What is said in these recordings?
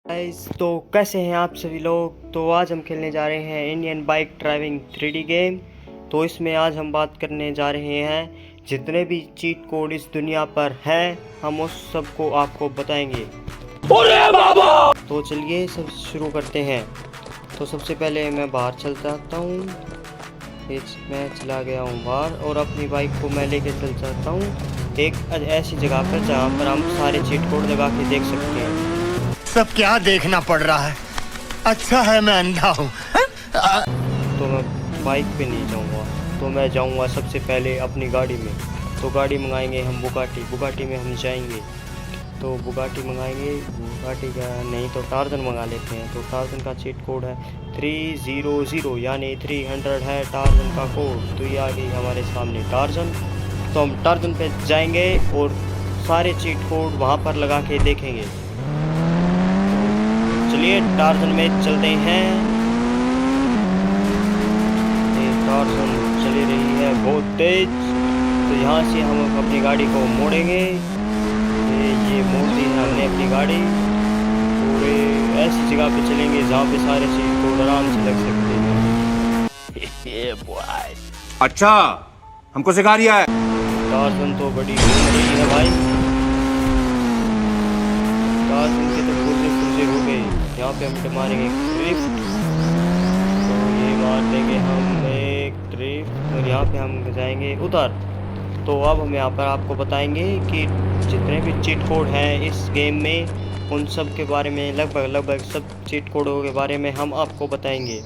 Guys, तो कैसे हैं आप सभी लोग। तो आज हम खेलने जा रहे हैं Indian bike driving 3D game. तो इसमें आज हम बात करने जा रहे हैं जितने भी चीट कोड इस दुनिया पर हैं, हम उस सब को आपको बताएंगे। अरे बाबा! तो चलिए सब शुरू करते हैं। तो सबसे पहले मैं बाहर चल जाता हूँ। मैं चला गया हूँ बाहर और अपनी बाइक को मैं लेके चल जाता हूँ एक ऐसी जगह पर जहाँ पर हम सारे चीट कोड लगा के देख सकते हैं। सब क्या देखना पड़ रहा है। अच्छा है मैं अंधा हूँ। तो मैं बाइक पे नहीं जाऊँगा, तो मैं जाऊँगा सबसे पहले अपनी गाड़ी में। तो गाड़ी मंगाएंगे हम बुगाटी में हम जाएंगे। तो बुगाटी मंगाएंगे, बुगाटी का नहीं तो टार्जन मंगा लेते हैं। तो टार्जन का चीट कोड है 300 यानी 300 है टार्जन का कोड। तो ये आ गई हमारे सामने टार्जन। तो हम टार्जन पे जाएंगे और सारे चीट कोड वहाँ पर लगा के देखेंगे। चलिए टार्जन में चलते हैं। टार्जन चली रही है बहुत तेज। तो यहाँ से हम अपनी गाड़ी को मोड़ेंगे। ये मोड़ दी है हमने अपनी गाड़ी। पूरे ऐसी जगह पे चलेंगे जहाँ पे सारे चीज को आराम से लग सकते हैं। अच्छा, हमको सिखा रिया है। टार्जन तो बड़ी घूम रही है भाई। टार्जन के तो पुर्जे हो गए। यहाँ पे हम मारेंगे ड्रिफ्ट। तो ये मार देंगे हम एक ड्रिफ्ट और यहाँ पे हम जाएंगे उधर। तो अब हम यहाँ पर आपको बताएंगे कि जितने भी चीट कोड हैं इस गेम में उन सब के बारे में लगभग सब चीट कोडों के बारे में हम आपको बताएंगे।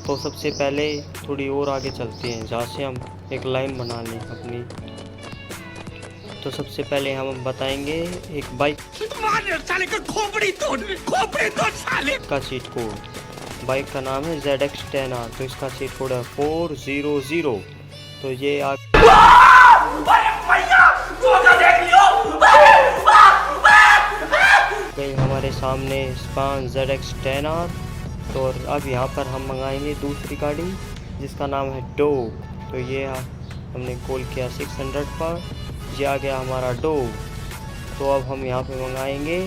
तो सबसे पहले थोड़ी और आगे चलते हैं जहाँ से हम एक लाइन बना लें अपनी। तो सबसे पहले हम बताएंगे एक बाइक का चीट कोड। बाइक का नाम है ZX10R। तो इसका चीट कोड है 400। तो ये हमारे सामने स्पान ZX10R। तो अब यहाँ पर हम मंगाएंगे दूसरी गाड़ी जिसका नाम है डोग। तो ये हमने कॉल किया 600 पर, ये आ गया हमारा डोग। तो अब हम यहाँ पे मंगाएंगे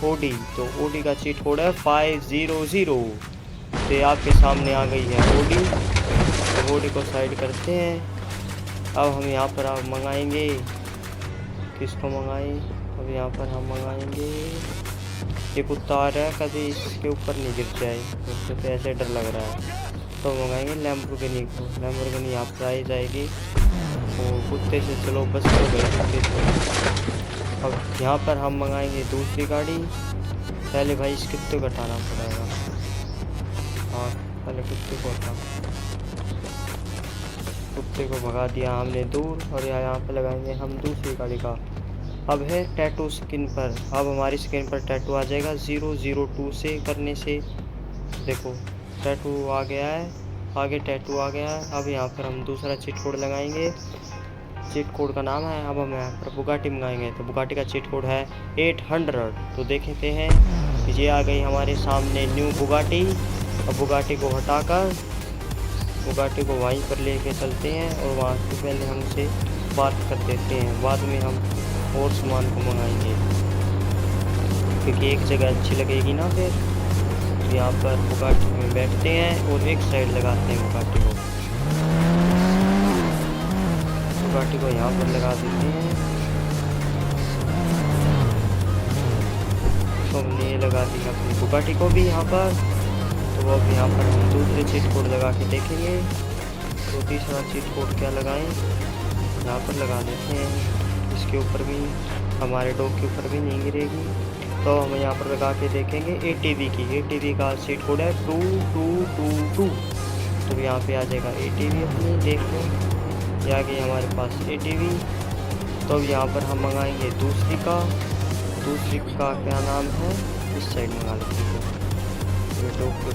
ओडी। तो ओडी का चीट कोड है 500। तो ये आपके सामने आ गई है ओडी। तो ओडी को साइड करते हैं। अब हम यहाँ पर आप मंगाएंगे, किसको मंगाएं। अब यहाँ पर हम मंगाएंगे, ये कुत्ता आ रहा है कभी इसके ऊपर नहीं गिर जाए, उससे तो ऐसे डर लग रहा है। तो मंगाएंगे लैम्बोर्गिनी को। लैम्बोर्गिनी यहाँ पर आई जाएगी। तो कुत्ते से चलो बस हो गए कुत्ते से। अब यहाँ पर हम मंगाएंगे दूसरी गाड़ी। पहले भाई इस कुत्ते को हटाना पड़ेगा। हाँ पहले कुत्ते को हटा, कुत्ते को भगा दिया हमने दूर। और यहाँ पर लगाएंगे हम दूसरी गाड़ी का। अब है टैटू स्किन पर। अब हमारी स्किन पर टैटू आ जाएगा 002 से करने से। देखो टैटू आ गया है, आगे टैटू आ गया है। अब यहाँ पर हम दूसरा चीट कोड लगाएंगे। चीट कोड का नाम है, अब हम यहाँ पर बुगाटी मंगाएंगे। तो बुगाटी का चीट कोड है 800। तो देखते हैं ये आ गई हमारे सामने न्यू बुगाटी। अब बुगाटी को हटाकर बुगाटी को वहीं पर लेके चलते हैं और वहाँ से पहले हम उसे पार्क कर देते हैं। बाद में हम और सामान को मंगाएंगे क्योंकि एक जगह अच्छी लगेगी ना। फिर यहाँ पर बुगाटी में बैठते हैं और एक साइड लगाते हैं बुगाटी को। बुगाटी को यहाँ पर लगा देते हैं। तो हमने ये लगा दी अपनी बुगाटी को भी यहाँ पर। तो अब यहाँ पर हम दूसरे चीट कोड लगा के देखेंगे। तो तीसरा चीट कोड क्या लगाएं, यहाँ पर लगा देते हैं। इसके ऊपर भी हमारे डॉग के ऊपर भी नहीं गिरेगी। तो हम यहाँ पर लगा के देखेंगे ATV की। ATV का चीट कोड है 2222। तो यहाँ पे आ जाएगा ATV अपनी। देखो ये आ गई हमारे पास ATV। तो अब यहाँ पर हम मंगाएंगे दूसरी का क्या नाम है, इस साइड मंगा लेते हैं। ये डॉग के ऊपर,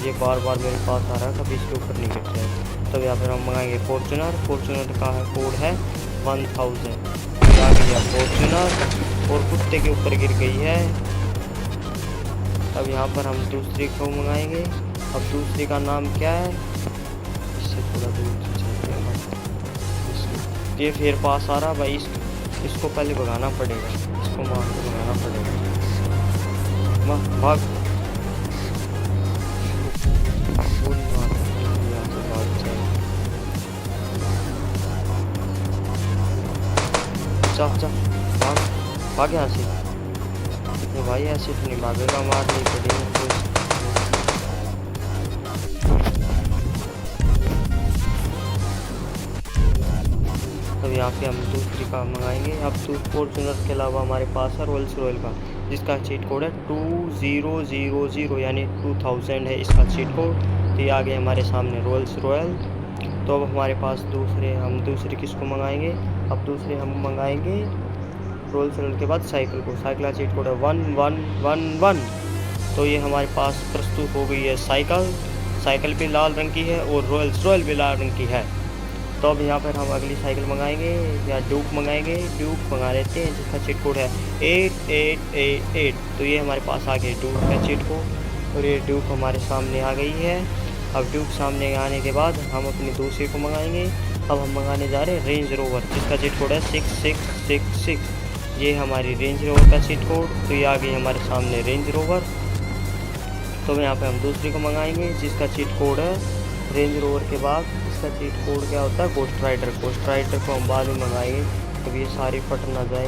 ये बार बार मेरे पास आ रहा है, कभी इसके ऊपर नहीं गिर जाए। तो यहाँ पर हम मंगाएंगे फॉर्चुनर का है कोड है 1000। आ गया फॉर्चुनर और कुत्ते के ऊपर गिर गई है। अब यहाँ पर हम दूसरी को मंगाएंगे। अब दूसरी का नाम क्या है, इससे थोड़ा दूर चलते हैं। ये फिर पास आ रहा भाई, इसको पहले भगाना पड़ेगा, इसको मार के भगाना पड़ेगा। भाग। गोली मार, यहाँ से भाग जाए। जा भाग भाग यहाँ से। ये भाई ऐसे तो नहीं भागेगा, मारनी पड़ेगी तो। अब यहाँ पे हम दूसरी कार मंगाएंगे। अब फॉर्च्यूनर के अलावा हमारे पास है रोल्स रॉयल का, जिसका चीट कोड है 2000, यानी 2000 है इसका चीट कोड। तो ये आ गया हमारे सामने रोल्स रॉयल। तो अब हमारे पास हम दूसरे किसको मंगाएंगे? अब दूसरे हम मंगाएंगे रोल्स रॉयल के बाद साइकिल को। साइकिल का चीट कोड है 1111। तो ये हमारे पास प्रस्तुत हो गई है साइकिल। साइकिल भी लाल रंग की है और रोल्स रॉयल भी लाल रंग की है। तो अब यहाँ पर हम अगली साइकिल मंगाएंगे या ड्यूक मंगाएंगे। ड्यूक मंगा लेते हैं, जिसका चीट कोड है 8888। तो ये हमारे पास आ गया ड्यूक का चीट कोड और ये ड्यूक हमारे सामने आ गई है। अब ड्यूक सामने आने के बाद हम अपनी दूसरी को मंगाएंगे। अब हम मंगाने जा रहे हैं रेंज रोवर, जिसका चीट कोड है 6666। ये हमारी रेंज रोवर का चीट कोड। तो ये आ गई हमारे सामने रेंज रोवर। तो यहाँ पे हम दूसरी को मंगाएंगे, जिसका चीट कोड है रेंज रोवर के बाद इसका चीट कोड क्या होता है? Ghost rider. गोस्ट राइडर को हम बाद में मंगाएंगे, तब ये सारी फट ना जाए।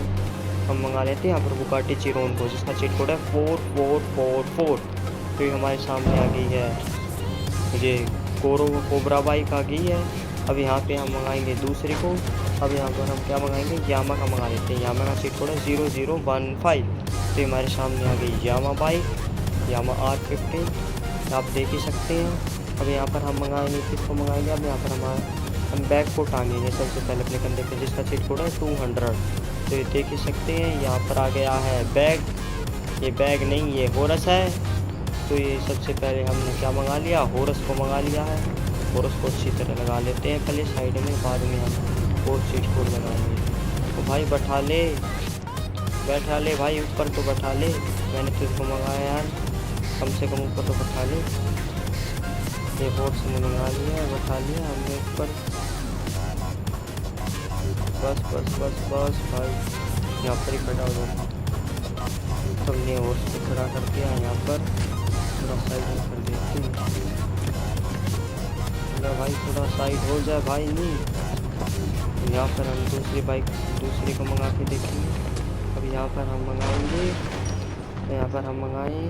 हम मंगा लेते हैं यहाँ पर बुगाटी चिरोन को, जिसका चीट कोड है 4444। तो ये हमारे सामने आ गई है, ये कोबरा बाइक आ गई है। अब यहाँ पे हम मंगाएंगे दूसरी को। अब यहाँ पर हम क्या मंगाएंगे? यामा का मंगा लेते हैं। यामा का चीट कोड है 0015। तो हमारे सामने आ गई यामा बाइक, यामा R50, आप देख ही सकते हैं। अब यहाँ पर हम मंगाएंगे, किसको मंगाएंगे? अब यहाँ पर हम बैग को टांगेंगे सबसे पहले अपने कंधे पे, जिसका चीट कोड है 200। तो ये देख ही सकते हैं, यहाँ पर आ गया है बैग। ये बैग नहीं, ये हॉर्स है। तो ये सबसे पहले हमने क्या मंगा लिया? हॉर्स को मंगा लिया है। हॉर्स को अच्छी तरह लगा लेते हैं पहले साइड में, बाद में हम और चीट कोड लगाएंगे। तो भाई बैठा ले भाई, ऊपर तो बैठा ले। मैंने तुझको मंगाया यार, कम से कम ऊपर तो बैठा ले। ये बोर्ड से मंगा लिया, बैठा लिया हमने ऊपर। बस भाई, यहाँ पर ही खड़ा हो जाता। तो हमने हॉर्स को खड़ा कर दिया यहाँ पर, थोड़ा साइड में कर देते हैं। भाई थोड़ा साइड हो जाए भाई। नहीं, यहाँ पर हम दूसरी को मंगा के देखेंगे। अब यहाँ पर हम मंगाएंगे, तो यहाँ पर हम मंगाएं,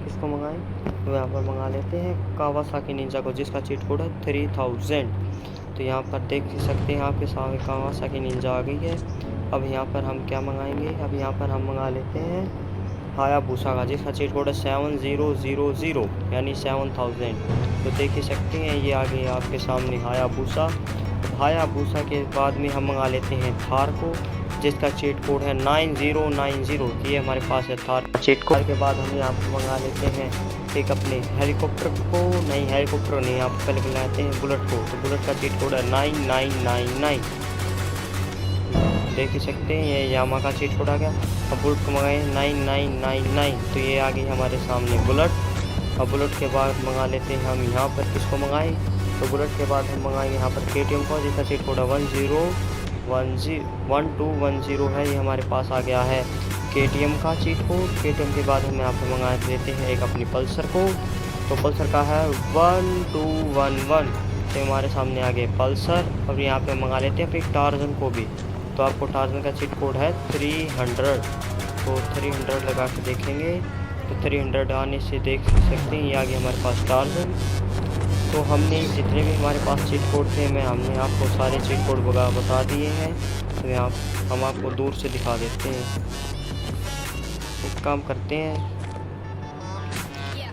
किसको मंगाएं? तो यहाँ पर मंगा लेते हैं कावासाकी निंजा को, जिसका चीट कोड है 3000। तो यहाँ पर देख सकते हैं आपके सामने कावासाकी निंजा आ गई है। अब यहाँ पर हम क्या मंगाएंगे? अब यहाँ पर हम मंगा लेते हैं हायाबुसा का, जिसका चीट कोड है 7000, यानी 7000। तो देख ही सकते हैं ये आ गई आपके सामने हायाबुसा। हायाबुसा के बाद में हम मंगा लेते हैं थार को, जिसका चीट कोड है 9090। ये हमारे पास है थार चीट कोड। के बाद हम यहाँ पर मंगा लेते हैं एक अपने हेलीकॉप्टर को, नहीं हेलीकॉप्टर नहीं, आप पहले बुलाते हैं बुलेट को। तो बुलेट का चीट कोड है 9999। देख ही सकते हैं ये यामा का चीट कोड आ गया। अब बुलेट को मंगाए 9999। तो ये आ गई हमारे सामने बुलेट। अब बुलेट के बाद मंगा लेते हैं हम यहाँ पर किसको मंगाए? तो बुलेट के बाद हम मंगाएंगे यहाँ पर KTM को, जिसका चीट कोड है 1210 है। ये हमारे पास आ गया है KTM का चीट कोड। KTM के बाद हम यहाँ पर मंगा लेते हैं एक अपनी पल्सर को। तो पल्सर का है 1211। तो हमारे सामने आ गए पल्सर। अब यहाँ पे मंगा लेते हैं फिर टार्जन को भी। तो आपको टार्जन का चीट कोड है 300। तो 300 लगा के देखेंगे, तो 300 आने से देख सकते हैं ये आ गया हमारे पास टार्जन। तो हमने जितने भी हमारे पास चीट कोड थे हमने आपको सारे चीट कोड बता दिए हैं। तो यहाँ हम आपको दूर से दिखा देते हैं। एक काम करते हैं,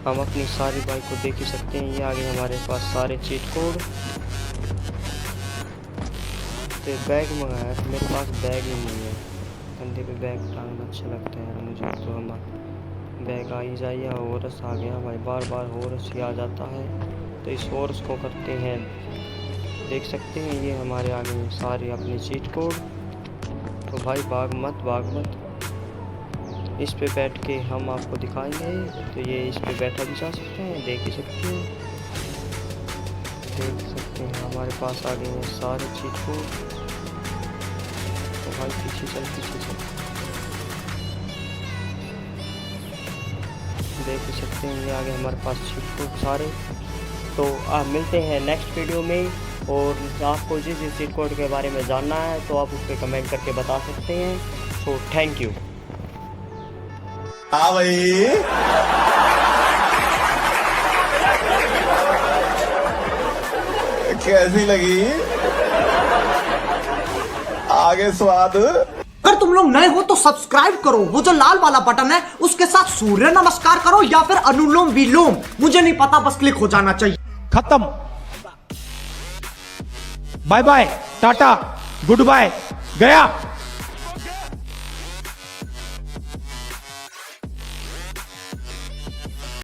हम अपनी सारी बाइक को देख ही सकते हैं। ये आगे हमारे पास सारे चीट कोड। तो बैग मंगाया, तो मेरे पास बैग ही नहीं है। कंधे पे बैग टांगना अच्छा लगता है यार मुझे। तो हम बैग आ ही जाइए। हॉर्स आ गया भाई, बार बार हॉर्स ही आ जाता है। तो इस हॉर्स को करते हैं, देख सकते हैं ये हमारे आगे सारे अपने चीट कोड। तो भाई भाग मत। इस पे बैठ के हम आपको दिखाएंगे। तो ये इस पे बैठा भी जा सकते हैं, देख ही सकते हैं। देख सकते हैं हमारे पास आ गए हैं सारे चीट कोड। तो भाई पीछे चल। देख ही सकते हैं, ये आगे हमारे पास चीट कोड सारे। तो आप मिलते हैं नेक्स्ट वीडियो में, और आपको जिस चीट कोड के बारे में जानना है तो आप उस पर कमेंट करके बता सकते हैं। So thank you. हाँ भाई, कैसी लगी आगे स्वाद? अगर तुम लोग नए हो तो सब्सक्राइब करो, वो जो लाल वाला बटन है उसके साथ सूर्य नमस्कार करो या फिर अनुलोम विलोम, मुझे नहीं पता, बस क्लिक हो जाना चाहिए। खत्म। Bye bye, tata, goodbye, गया।